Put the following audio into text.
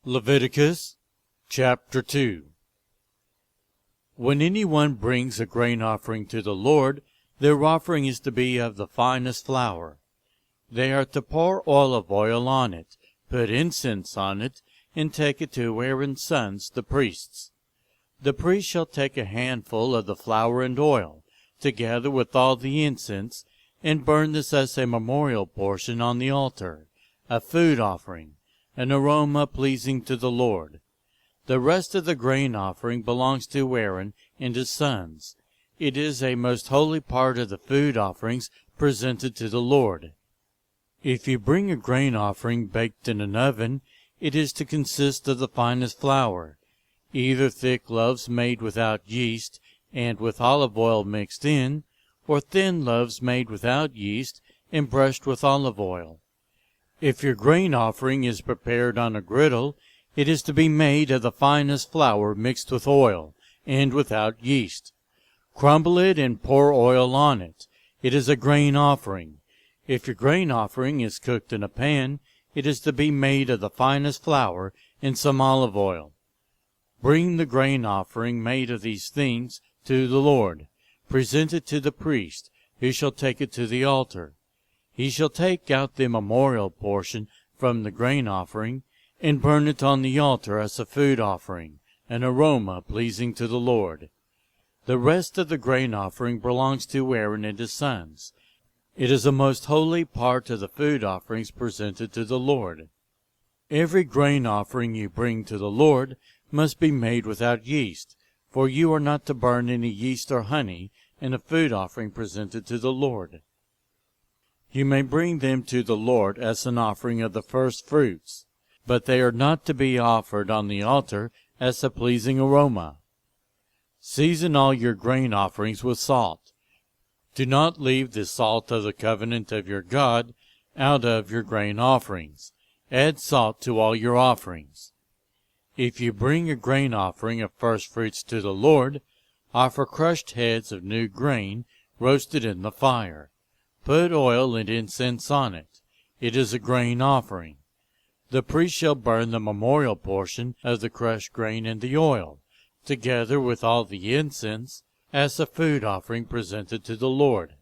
Leviticus chapter 2. When anyone brings a grain offering to the Lord, their offering is to be of the finest flour. They are to pour olive oil on it, put incense on it, and take it to Aaron's sons, the priests. The priest shall take a handful of the flour and oil, together with all the incense, and burn this as a memorial portion on the altar, a food offering, an aroma pleasing to the Lord. The rest of the grain offering belongs to Aaron and his sons. It is a most holy part of the food offerings presented to the Lord. If you bring a grain offering baked in an oven, it is to consist of the finest flour, either thick loaves made without yeast and with olive oil mixed in, or thin loaves made without yeast and brushed with olive oil. If your grain offering is prepared on a griddle, it is to be made of the finest flour mixed with oil, and without yeast. Crumble it and pour oil on it. It is a grain offering. If your grain offering is cooked in a pan, it is to be made of the finest flour and some olive oil. Bring the grain offering made of these things to the Lord. Present it to the priest, who shall take it to the altar. He shall take out the memorial portion from the grain offering, and burn it on the altar as a food offering, an aroma pleasing to the Lord. The rest of the grain offering belongs to Aaron and his sons. It is a most holy part of the food offerings presented to the Lord. Every grain offering you bring to the Lord must be made without yeast, for you are not to burn any yeast or honey in a food offering presented to the Lord. You may bring them to the Lord as an offering of the first fruits, but they are not to be offered on the altar as a pleasing aroma. Season all your grain offerings with salt. Do not leave the salt of the covenant of your God out of your grain offerings. Add salt to all your offerings. If you bring a grain offering of first fruits to the Lord, offer crushed heads of new grain roasted in the fire. Put oil and incense on it. It is a grain offering. The priest shall burn the memorial portion of the crushed grain and the oil, together with all the incense, as a food offering presented to the Lord.